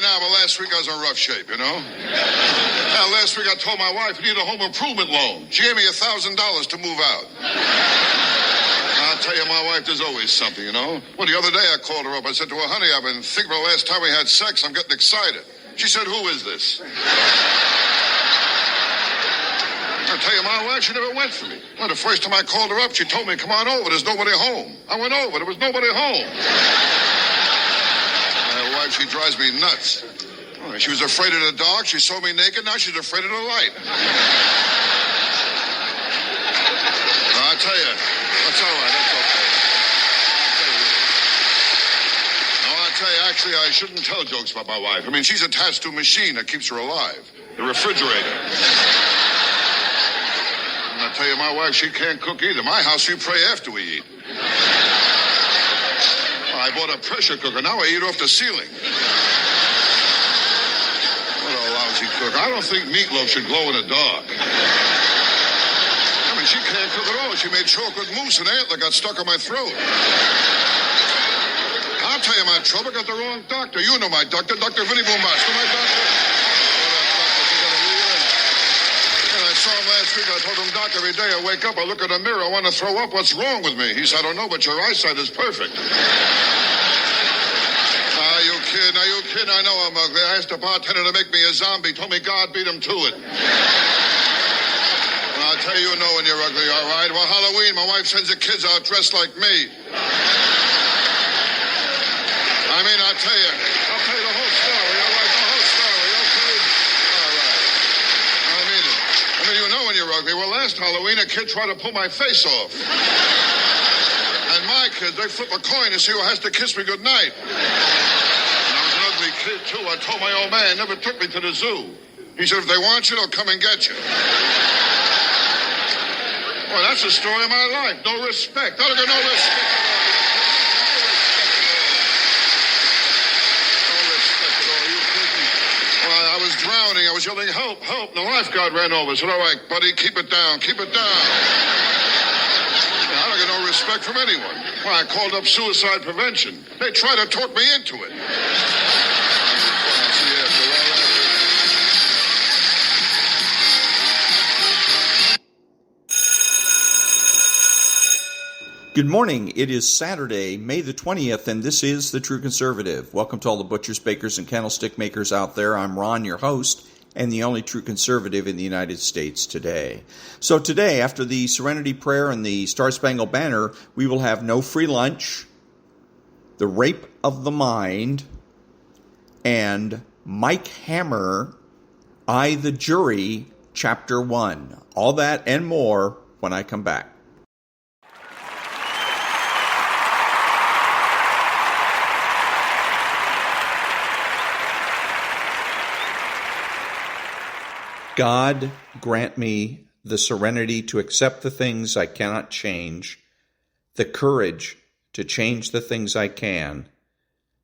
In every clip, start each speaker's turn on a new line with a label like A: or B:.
A: now, but last week I was in rough shape, you know? Now, last week I told my wife I needed a home improvement loan. She gave me $1,000 to move out. I'll tell you, my wife, there's always something, you know? Well, the other day I called her up. I said to her, honey, I've been thinking about the last time we had sex. I'm getting excited. She said, who is this? I tell you, my wife, she never went for me. Well, the first time I called her up, she told me, come on over, there's nobody home. I went over, there was nobody home. My wife, she drives me nuts. Oh, she was afraid of the dark, she saw me naked, now she's afraid of the light. No, I tell you, that's all right, that's okay. I'll tell you, actually, I shouldn't tell jokes about my wife. I mean, she's attached to a machine that keeps her alive, the refrigerator. I tell you, my wife, she can't cook either. My house, we pray after we eat. I bought a pressure cooker. Now I eat off the ceiling. What a lousy cook. I don't think meatloaf should glow in the dark. I mean, she can't cook at all. She made chocolate mousse and antler got stuck in my throat. I'll tell you my trouble. I got the wrong doctor. You know my doctor, Dr. Vinnie Boombas. Know my doctor? I saw him last week. I told him, Doc, every day I wake up, I look in the mirror, I want to throw up. What's wrong with me? He said, I don't know, but your eyesight is perfect. You kidding? Are you kidding? I know I'm ugly. I asked the bartender to make me a zombie. Told me God beat him to it. I'll tell you, you know when you're ugly, all right? Well, Halloween, my wife sends the kids out dressed like me. I mean, I'll tell you the whole story. All right, the whole story, okay? All right. I mean it. I mean, you know when you're ugly. Well, last Halloween, a kid tried to pull my face off. And my kids, they flip a coin to see who has to kiss me goodnight. And I was an ugly kid, too. I told my old man, never took me to the zoo. He said, if they want you, they'll come and get you. Well, that's the story of my life. No respect. I don't get no respect. I was drowning. I was yelling, help, help. And the lifeguard ran over. Said, all right, buddy, keep it down. Keep it down. I don't get no respect from anyone. Well, I called up suicide prevention. They tried to talk me into it.
B: Good morning. It is Saturday, May the 20th, and this is The True Conservative. Welcome to all the butchers, bakers, and candlestick makers out there. I'm Ron, your host, and the only true conservative in the United States today. So today, after the Serenity Prayer and the Star-Spangled Banner, we will have no free lunch, the rape of the mind, and Mike Hammer, I the Jury, Chapter 1. All that and more when I come back. God, grant me the serenity to accept the things I cannot change, the courage to change the things I can,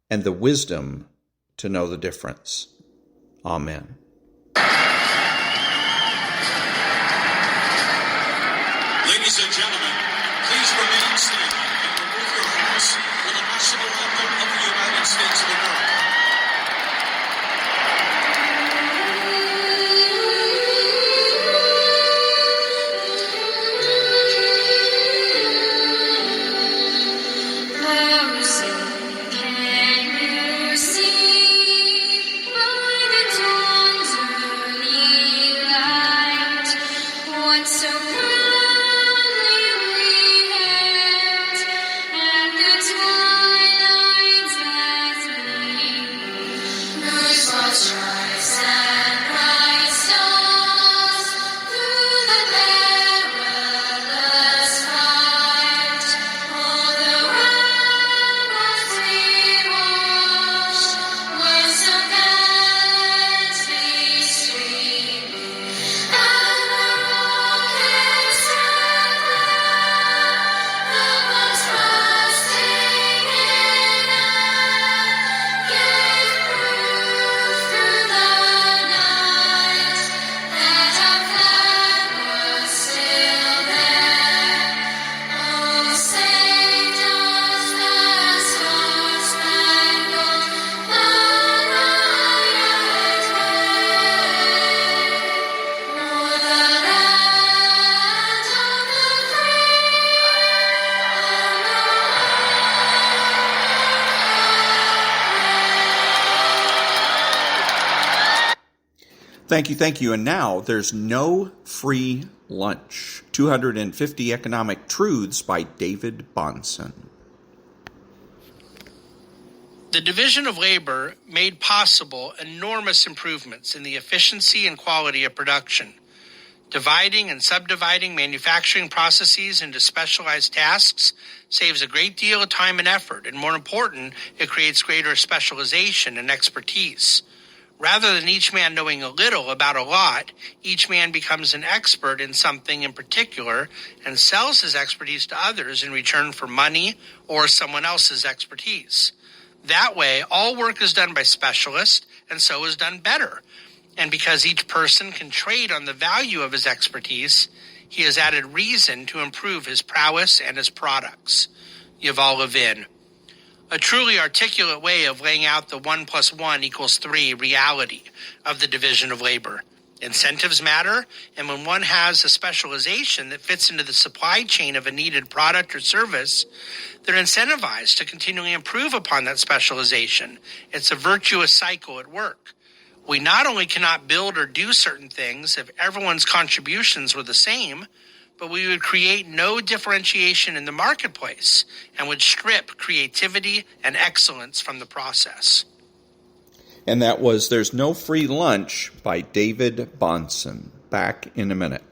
B: and the wisdom to know the difference. Amen.
C: Ladies and gentlemen, please remain standing and remove your hats for the national anthem of the United States of America.
D: Can you see by the dawn's
B: Thank you. And now there's no free lunch. 250 Economic Truths by David-Bahnsen.
D: The division of labor made possible enormous improvements in the efficiency and quality of production. Dividing and subdividing manufacturing processes into specialized tasks saves a great deal of time and effort, and more important, it creates greater specialization and expertise. Rather than each man knowing a little about a lot, each man becomes an expert in something in particular and sells his expertise to others in return for money or someone else's expertise. That way, all work is done by specialists, and so is done better. And because each person can trade on the value of his expertise, he has added reason to improve his prowess and his products. Yuval Levin. A truly articulate way of laying out the 1 + 1 = 3 reality of the division of labor. Incentives matter, and when one has a specialization that fits into the supply chain of a needed product or service, they're incentivized to continually improve upon that specialization. It's a virtuous cycle at work. We not only cannot build or do certain things if everyone's contributions were the same, but we would create no differentiation in the marketplace and would strip creativity and excellence from the process.
B: And that was There's No Free Lunch by David-Bahnsen. Back in a minute.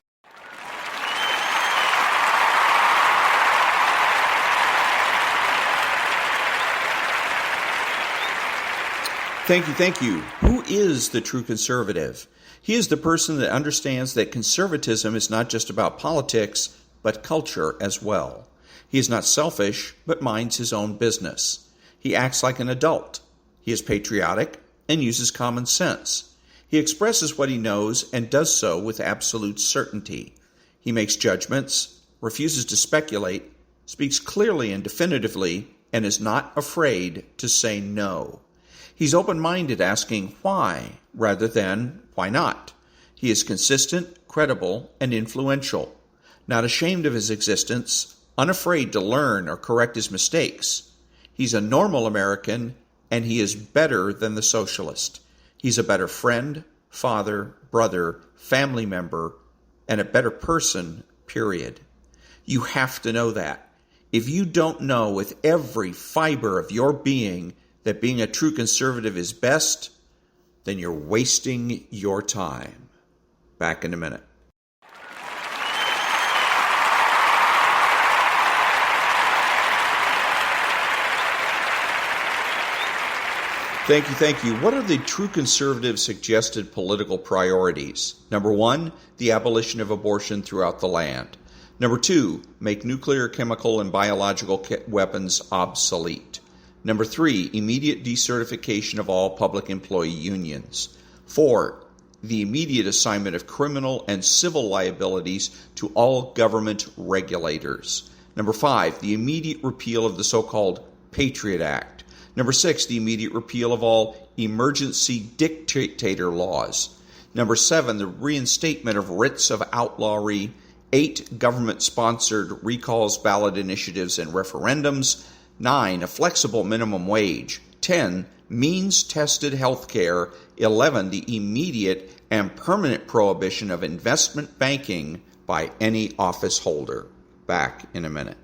B: Thank you. Who is the true conservative? He is the person that understands that conservatism is not just about politics, but culture as well. He is not selfish, but minds his own business. He acts like an adult. He is patriotic and uses common sense. He expresses what he knows and does so with absolute certainty. He makes judgments, refuses to speculate, speaks clearly and definitively, and is not afraid to say no. He's open-minded, asking why rather than why not. He is consistent, credible, and influential, not ashamed of his existence, unafraid to learn or correct his mistakes. He's a normal American, and he is better than the socialist. He's a better friend, father, brother, family member, and a better person, period. You have to know that. If you don't know with every fiber of your being that being a true conservative is best, then you're wasting your time. Back in a minute. Thank you. What are the true conservative suggested political priorities? Number 1, the abolition of abortion throughout the land. Number 2, make nuclear, chemical, and biological weapons obsolete. Number 3, immediate decertification of all public employee unions. 4, the immediate assignment of criminal and civil liabilities to all government regulators. Number 5, the immediate repeal of the so-called Patriot Act. Number 6, the immediate repeal of all emergency dictator laws. Number 7, the reinstatement of writs of outlawry. 8, government-sponsored recalls, ballot initiatives, and referendums. 9, a flexible minimum wage. 10, means-tested health care. 11, the immediate and permanent prohibition of investment banking by any office holder. Back in a minute.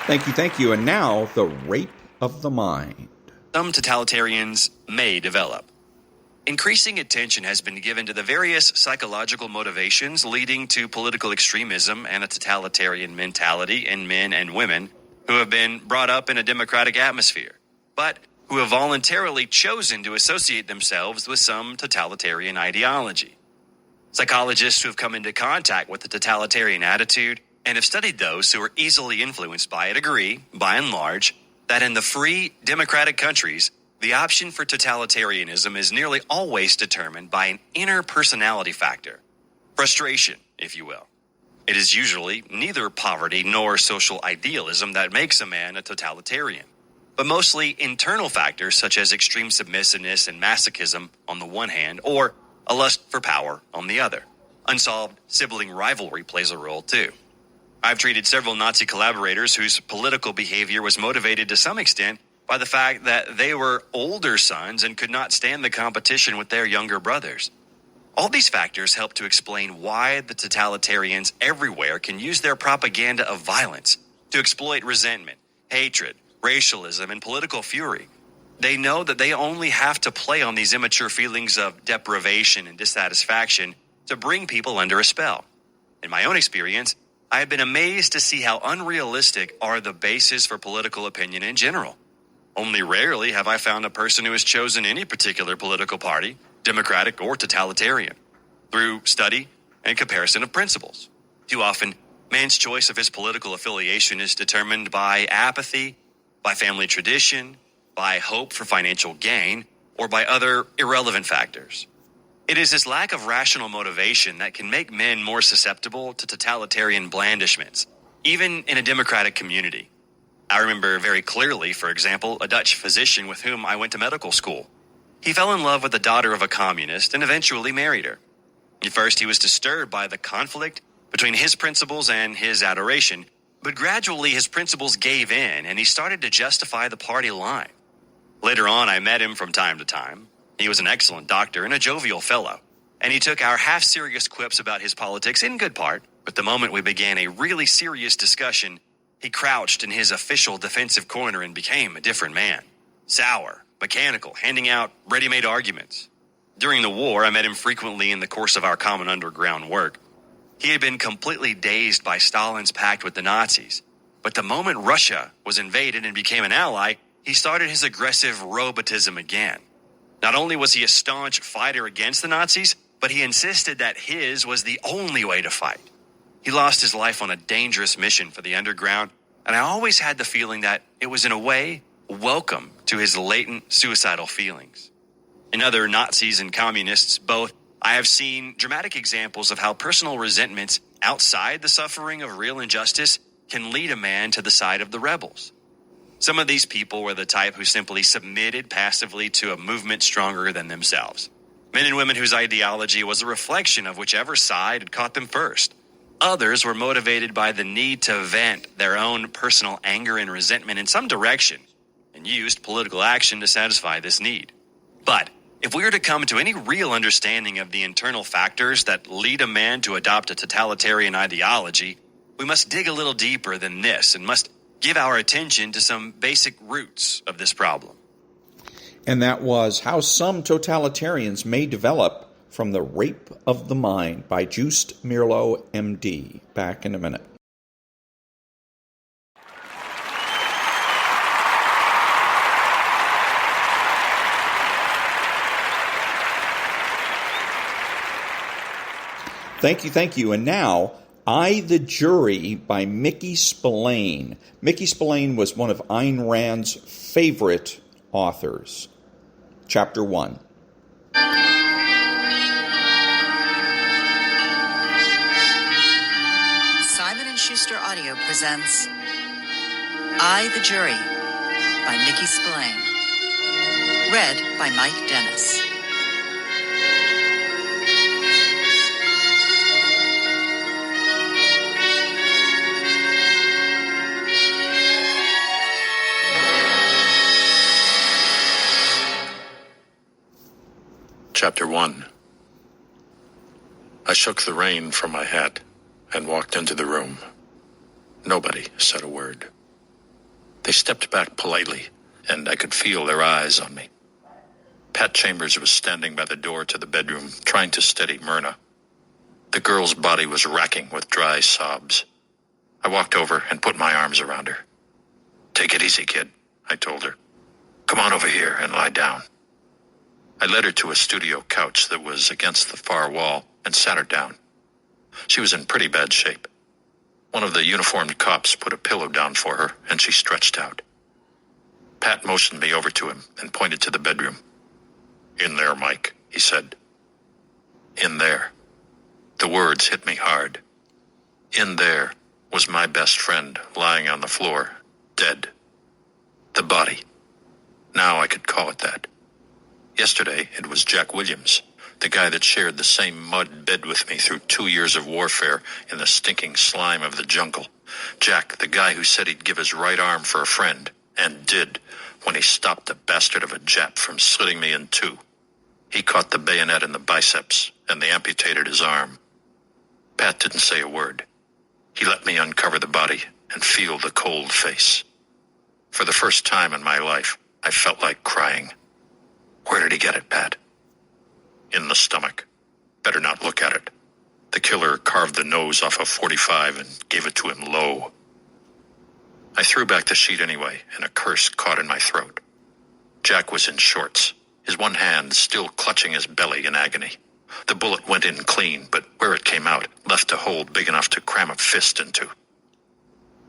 B: Thank you. And now, the rape of the mind.
E: Some totalitarians may develop. Increasing attention has been given to the various psychological motivations leading to political extremism and a totalitarian mentality in men and women who have been brought up in a democratic atmosphere, but who have voluntarily chosen to associate themselves with some totalitarian ideology. Psychologists who have come into contact with the totalitarian attitude and have studied those who are easily influenced by it agree, by and large, that in the free democratic countries, the option for totalitarianism is nearly always determined by an inner personality factor, frustration, if you will. It is usually neither poverty nor social idealism that makes a man a totalitarian, but mostly internal factors such as extreme submissiveness and masochism on the one hand, or a lust for power on the other. Unsolved sibling rivalry plays a role too. I've treated several Nazi collaborators whose political behavior was motivated to some extent by the fact that they were older sons and could not stand the competition with their younger brothers. All these factors help to explain why the totalitarians everywhere can use their propaganda of violence to exploit resentment, hatred, racialism, and political fury. They know that they only have to play on these immature feelings of deprivation and dissatisfaction to bring people under a spell. In my own experience, I have been amazed to see how unrealistic are the bases for political opinion in general. Only rarely have I found a person who has chosen any particular political party, democratic or totalitarian, through study and comparison of principles. Too often, man's choice of his political affiliation is determined by apathy, by family tradition, by hope for financial gain, or by other irrelevant factors. It is this lack of rational motivation that can make men more susceptible to totalitarian blandishments, even in a democratic community. I remember very clearly, for example, a Dutch physician with whom I went to medical school. He fell in love with the daughter of a communist and eventually married her. At first, he was disturbed by the conflict between his principles and his adoration, but gradually his principles gave in and he started to justify the party line. Later on, I met him from time to time. He was an excellent doctor and a jovial fellow, and he took our half-serious quips about his politics in good part, but the moment we began a really serious discussion, he crouched in his official defensive corner and became a different man. Sour, mechanical, handing out ready-made arguments. During the war, I met him frequently in the course of our common underground work. He had been completely dazed by Stalin's pact with the Nazis, but the moment Russia was invaded and became an ally, he started his aggressive robotism again. Not only was he a staunch fighter against the Nazis, but he insisted that his was the only way to fight. He lost his life on a dangerous mission for the underground, and I always had the feeling that it was in a way welcome to his latent suicidal feelings. In other Nazis and communists, both, I have seen dramatic examples of how personal resentments outside the suffering of real injustice can lead a man to the side of the rebels. Some of these people were the type who simply submitted passively to a movement stronger than themselves. Men and women whose ideology was a reflection of whichever side had caught them first. Others were motivated by the need to vent their own personal anger and resentment in some direction and used political action to satisfy this need. But if we are to come to any real understanding of the internal factors that lead a man to adopt a totalitarian ideology, we must dig a little deeper than this and must give our attention to some basic roots of this problem.
B: And that was How Some Totalitarians May Develop from the Rape of the Mind by Joost-Meerlo, MD. Back in a minute. Thank you. And now, I, the Jury by Mickey-Spillane. Mickey-Spillane was one of Ayn Rand's favorite authors. Chapter 1.
F: Simon & Schuster Audio presents I, the Jury by Mickey-Spillane. Read by Mike Dennis.
G: Chapter 1. I shook the rain from my hat and walked into the room. Nobody said a word. They stepped back politely, and I could feel their eyes on me. Pat Chambers was standing by the door to the bedroom, trying to steady Myrna. The girl's body was racking with dry sobs. I walked over and put my arms around her. "Take it easy, kid," I told her. "Come on over here and lie down." I led her to a studio couch that was against the far wall and sat her down. She was in pretty bad shape. One of the uniformed cops put a pillow down for her, and she stretched out. Pat motioned me over to him and pointed to the bedroom. "In there, Mike," he said. In there. The words hit me hard. In there was my best friend lying on the floor, dead. The body. Now I could call it that. Yesterday, it was Jack Williams, The guy that shared the same mud bed with me through 2 years of warfare in the stinking slime of the jungle. Jack, the guy who said he'd give his right arm for a friend, and did, when he stopped the bastard of a Jap from slitting me in two. He caught the bayonet in the biceps, and they amputated his arm. Pat didn't say a word. He let me uncover the body and feel the cold face. For the first time in my life, I felt like crying. Where did he get it, Pat? In the stomach. Better not look at it. The killer carved the nose off a .45 and gave it to him low. I threw back the sheet anyway, and a curse caught in my throat. Jack was in shorts, his one hand still clutching his belly in agony. The bullet went in clean, but where it came out, left a hole big enough to cram a fist into.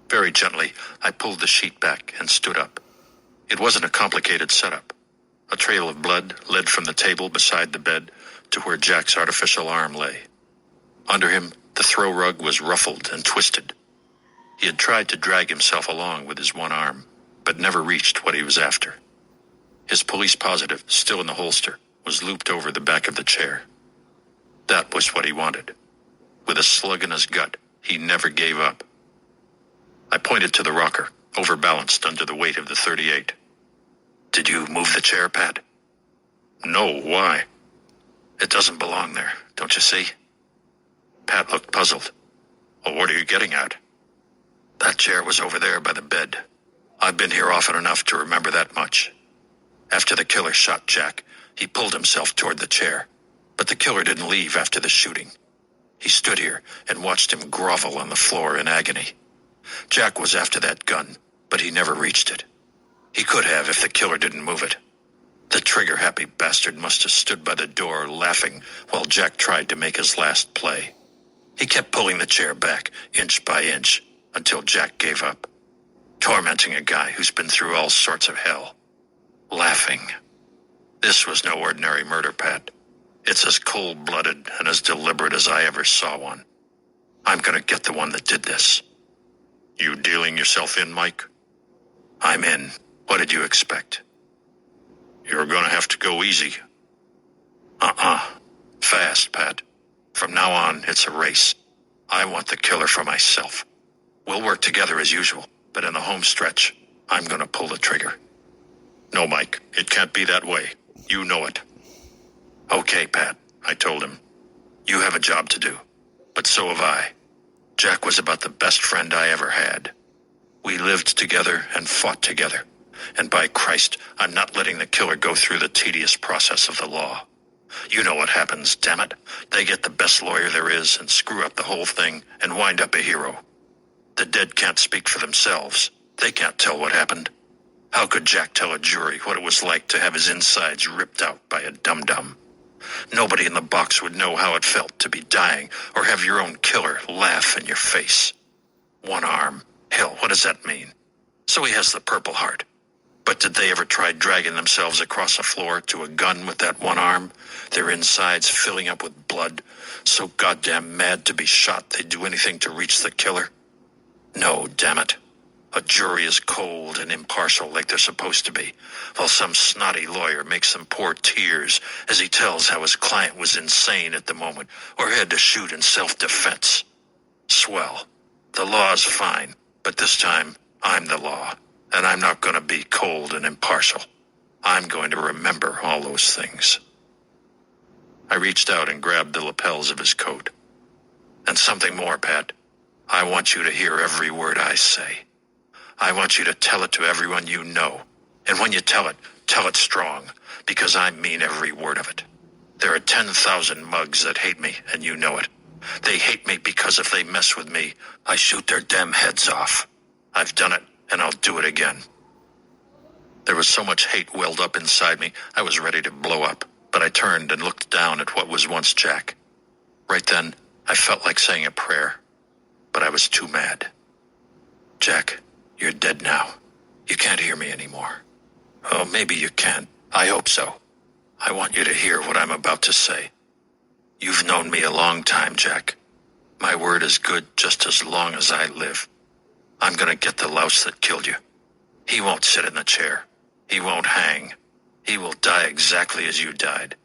G: Very gently, I pulled the sheet back and stood up. It wasn't a complicated setup. A trail of blood led from the table beside the bed to where Jack's artificial arm lay. Under him, the throw rug was ruffled and twisted. He had tried to drag himself along with his one arm, but never reached what he was after. His police positive, still in the holster, was looped over the back of the chair. That was what he wanted. With a slug in his gut, he never gave up. I pointed to the rocker, overbalanced under the weight of the .38. Did you move the chair, Pat? No, why? It doesn't belong there, don't you see? Pat looked puzzled. Well, what are you getting at? That chair was over there by the bed. I've been here often enough to remember that much. After the killer shot Jack, he pulled himself toward the chair. But the killer didn't leave after the shooting. He stood here and watched him grovel on the floor in agony. Jack was after that gun, but he never reached it. He could have if the killer didn't move it. The trigger-happy bastard must have stood by the door laughing while Jack tried to make his last play. He kept pulling the chair back, inch by inch, until Jack gave up. Tormenting a guy who's been through all sorts of hell. Laughing. This was no ordinary murder, Pat. It's as cold-blooded and as deliberate as I ever saw one. I'm gonna get the one that did this. You dealing yourself in, Mike? I'm in. What did you expect? You're gonna have to go easy. Fast, Pat. From now on, it's a race. I want the killer for myself. We'll work together as usual, but in the home stretch, I'm gonna pull the trigger. No, Mike, it can't be that way. You know it. Okay, Pat, I told him. You have a job to do, but so have I. Jack was about the best friend I ever had. We lived together and fought together, and by Christ, I'm not letting the killer go through the tedious process of the law. You know what happens, damn it. They get the best lawyer there is and screw up the whole thing and wind up a hero. The dead can't speak for themselves. They can't tell what happened. How could Jack tell a jury what it was like to have his insides ripped out by a dum-dum? Nobody in the box would know how it felt to be dying or have your own killer laugh in your face. One arm. Hell, what does that mean? So he has the Purple Heart. But did they ever try dragging themselves across a floor to a gun with that one arm, their insides filling up with blood, so goddamn mad to be shot they'd do anything to reach the killer? No, damn it. A jury is cold and impartial like they're supposed to be, while some snotty lawyer makes them pour tears as he tells how his client was insane at the moment or had to shoot in self-defense. Swell. The law's fine, but this time I'm the law, and I'm not going to be cold and impartial. I'm going to remember all those things. I reached out and grabbed the lapels of his coat. And something more, Pat. I want you to hear every word I say. I want you to tell it to everyone you know. And when you tell it strong, because I mean every word of it. There are 10,000 mugs that hate me, and you know it. They hate me because if they mess with me, I shoot their damn heads off. I've done it, and I'll do it again. There was so much hate welled up inside me, I was ready to blow up, but I turned and looked down at what was once Jack. Right then, I felt like saying a prayer, but I was too mad. Jack, you're dead now. You can't hear me anymore. Oh, maybe you can. I hope so. I want you to hear what I'm about to say. You've known me a long time, Jack. My word is good just as long as I live. I'm gonna get the louse that killed you. He won't sit in the chair. He won't hang. He will die exactly as you died.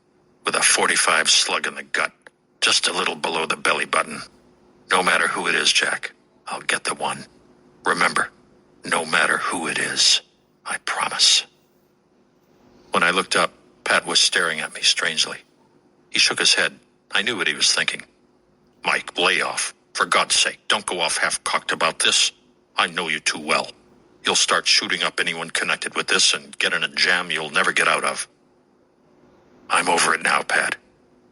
G: with a .45 slug in the gut, just a little below the belly button. No matter who it is, Jack, I'll get the one. Remember, no matter who it is, I promise. When I looked up, Pat was staring at me strangely. He shook his head. I knew what he was thinking. Mike, lay off. For God's sake, don't go off half-cocked about this. I know you too well. You'll start shooting up anyone connected with this and get in a jam you'll never get out of. I'm over it now, Pat.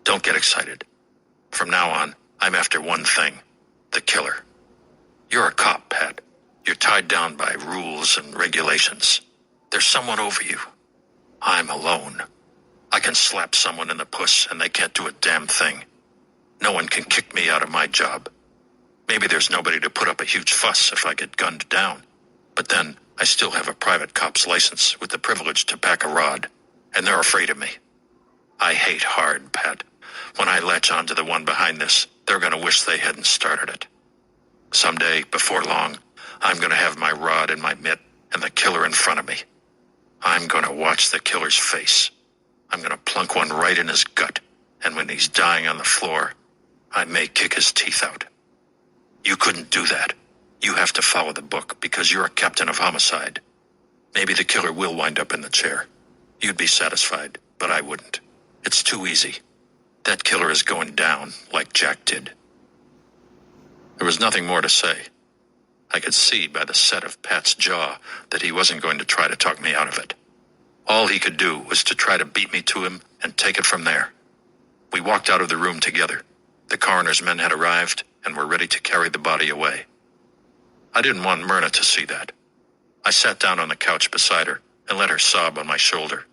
G: Don't get excited. From now on, I'm after one thing. The killer. You're a cop, Pat. You're tied down by rules and regulations. There's someone over you. I'm alone. I can slap someone in the puss and they can't do a damn thing. No one can kick me out of my job. Maybe there's nobody to put up a huge fuss if I get gunned down. But then, I still have a private cop's license with the privilege to pack a rod, and they're afraid of me. I hate hard, Pat. When I latch on to the one behind this, they're gonna wish they hadn't started it. Someday, before long, I'm gonna have my rod in my mitt and the killer in front of me. I'm gonna watch the killer's face. I'm gonna plunk one right in his gut, and when he's dying on the floor, I may kick his teeth out. You couldn't do that. You have to follow the book because you're a captain of homicide. Maybe the killer will wind up in the chair. You'd be satisfied, but I wouldn't. It's too easy. That killer is going down like Jack did. There was nothing more to say. I could see by the set of Pat's jaw that he wasn't going to try to talk me out of it. All he could do was to try to beat me to him and take it from there. We walked out of the room together. The coroner's men had arrived and were ready to carry the body away. I didn't want Myrna to see that. I sat down on the couch beside her and let her sob on my shoulder.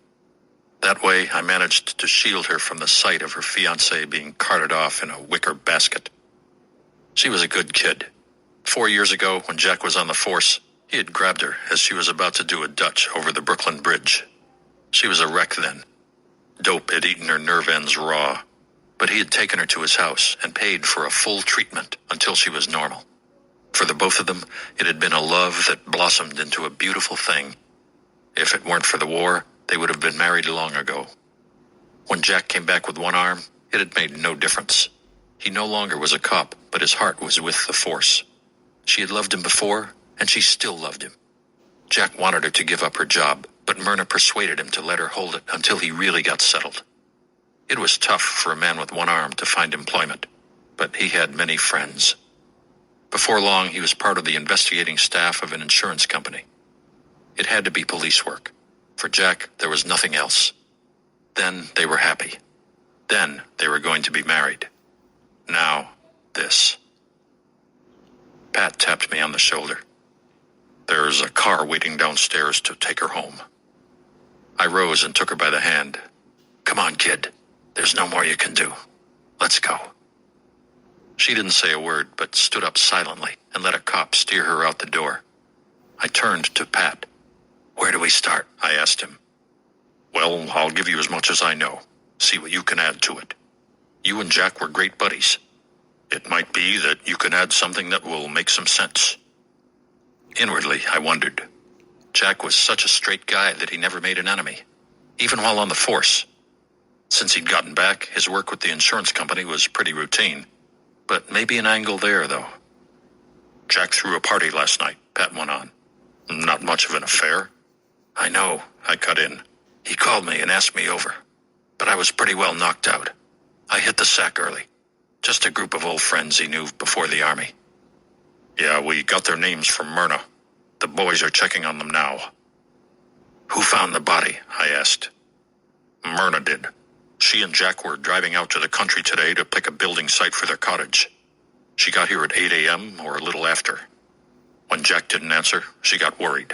G: That way, I managed to shield her from the sight of her fiancé being carted off in a wicker basket. She was a good kid. 4 years ago, when Jack was on the force, he had grabbed her as she was about to do a Dutch over the Brooklyn Bridge. She was a wreck then. Dope had eaten her nerve ends raw, but he had taken her to his house and paid for a full treatment until she was normal. For the both of them, it had been a love that blossomed into a beautiful thing. If it weren't for the war, they would have been married long ago. When Jack came back with one arm, it had made no difference. He no longer was a cop, but his heart was with the force. She had loved him before, and she still loved him. Jack wanted her to give up her job, but Myrna persuaded him to let her hold it until he really got settled. It was tough for a man with one arm to find employment, but he had many friends. Before long, he was part of the investigating staff of an insurance company. It had to be police work. For Jack, there was nothing else. Then they were happy. Then they were going to be married. Now, this. Pat tapped me on the shoulder. There's a car waiting downstairs to take her home. I rose and took her by the hand. Come on, kid. There's no more you can do. Let's go. She didn't say a word, but stood up silently and let a cop steer her out the door. I turned to Pat. Where do we start? I asked him. Well, I'll give you as much as I know. See what you can add to it. You and Jack were great buddies. It might be that you can add something that will make some sense. Inwardly, I wondered. Jack was such a straight guy that he never made an enemy, even while on the force. Since he'd gotten back, his work with the insurance company was pretty routine. But maybe an angle there, though. Jack threw a party last night, Pat went on. Not much of an affair. I know, I cut in. He called me and asked me over. But I was pretty well knocked out. I hit the sack early. Just a group of old friends he knew before the army. Yeah, we got their names from Myrna. The boys are checking on them now. Who found the body? I asked. Myrna did. She and Jack were driving out to the country today to pick a building site for their cottage. She got here at 8 a.m. or a little after. When Jack didn't answer, she got worried.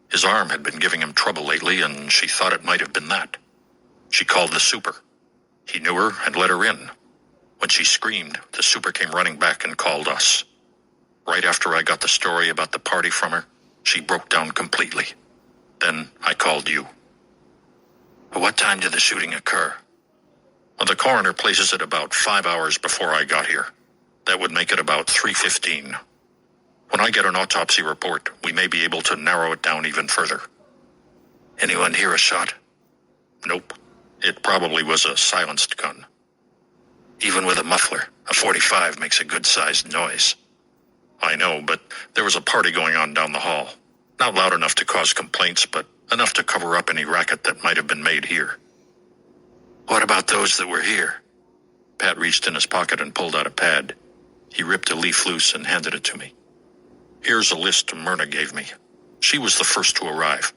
G: His arm had been giving him trouble lately, and she thought it might have been that. She called the super. He knew her and let her in. When she screamed, the super came running back and called us. Right after I got the story about the party from her, she broke down completely. Then I called you. What time did the shooting occur? Well, the coroner places it about 5 hours before I got here. That would make it about 3:15. When I get an autopsy report, we may be able to narrow it down even further. Anyone hear a shot? Nope. It probably was a silenced gun. Even with a muffler, a .45 makes a good-sized noise. I know, but there was a party going on down the hall. Not loud enough to cause complaints, but enough to cover up any racket that might have been made here. What about those that were here? Pat reached in his pocket and pulled out a pad. He ripped a leaf loose and handed it to me. Here's a list Myrna gave me. She was the first to arrive.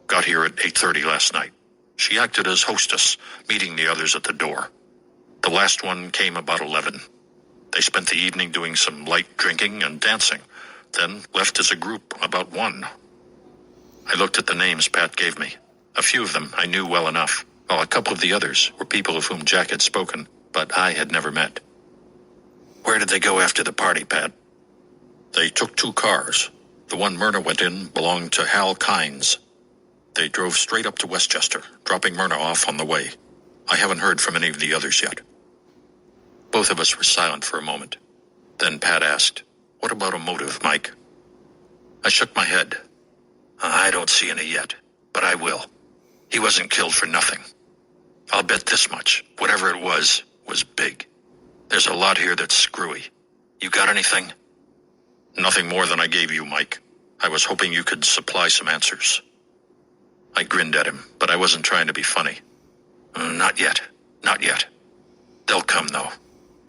G: Got here at 8:30 last night. She acted as hostess, meeting the others at the door. The last one came about 11. They spent the evening doing some light drinking and dancing, then left as a group about 1. I looked at the names Pat gave me. A few of them I knew well enough, while a couple of the others were people of whom Jack had spoken, but I had never met. Where did they go after the party, Pat? They took 2 cars. The one Myrna went in belonged to Hal Kynes. They drove straight up to Westchester, dropping Myrna off on the way. I haven't heard from any of the others yet. Both of us were silent for a moment. Then Pat asked, "What about a motive, Mike?" I shook my head. I don't see any yet, but I will. He wasn't killed for nothing. I'll bet this much. Whatever it was big. There's a lot here that's screwy. You got anything? Nothing more than I gave you, Mike. I was hoping you could supply some answers. I grinned at him, but I wasn't trying to be funny. Not yet. Not yet. They'll come, though,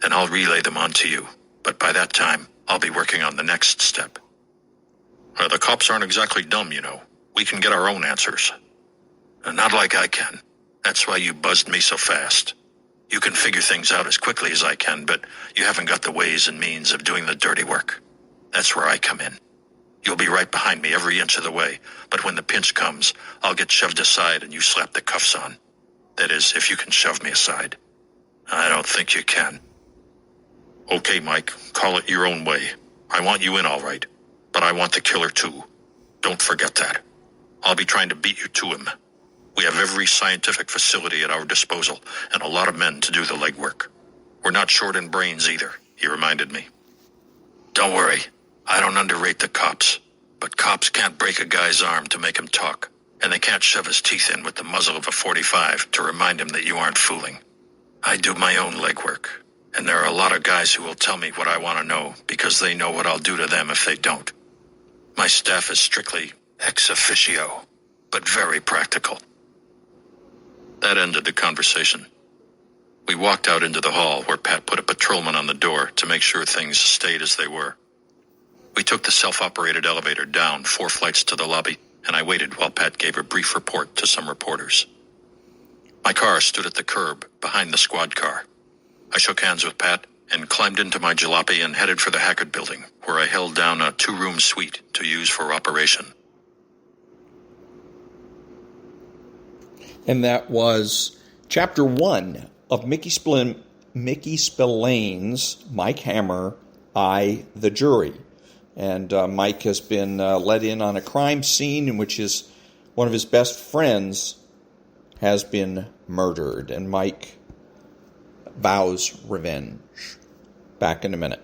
G: and I'll relay them on to you. But by that time, I'll be working on the next step. The cops aren't exactly dumb, you know. We can get our own answers. Not like I can. That's why you buzzed me so fast. You can figure things out as quickly as I can, but you haven't got the ways and means of doing the dirty work. That's where I come in. You'll be right behind me every inch of the way, but when the pinch comes, I'll get shoved aside and you slap the cuffs on. That is, if you can shove me aside. I don't think you can. Okay, Mike, call it your own way. I want you in all right, but I want the killer too. Don't forget that. I'll be trying to beat you to him. We have every scientific facility at our disposal and a lot of men to do the legwork. We're not short in brains either, he reminded me. Don't worry, I don't underrate the cops, but cops can't break a guy's arm to make him talk, and they can't shove his teeth in with the muzzle of a .45 to remind him that you aren't fooling. I do my own legwork, and there are a lot of guys who will tell me what I want to know because they know what I'll do to them if they don't. My staff is strictly ex officio, but very practical. That ended the conversation. We walked out into the hall where Pat put a patrolman on the door to make sure things stayed as they were. We took the self-operated elevator down 4 flights to the lobby, and I waited while Pat gave a brief report to some reporters. My car stood at the curb behind the squad car. I shook hands with Pat and climbed into my jalopy and headed for the Hackett building, where I held down a 2-room suite to use for operation.
B: And that was Chapter 1 of Mickey Spillane's Mike Hammer, I, the Jury. And Mike has been let in on a crime scene in which one of his best friends has been murdered. And Mike vows revenge. Back in a minute.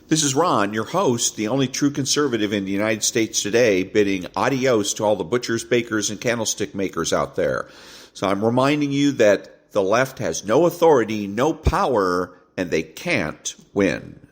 B: This is Ron, your host, the only true conservative in the United States today, bidding adios to all the butchers, bakers, and candlestick makers out there. So I'm reminding you that the left has no authority, no power, and they can't win.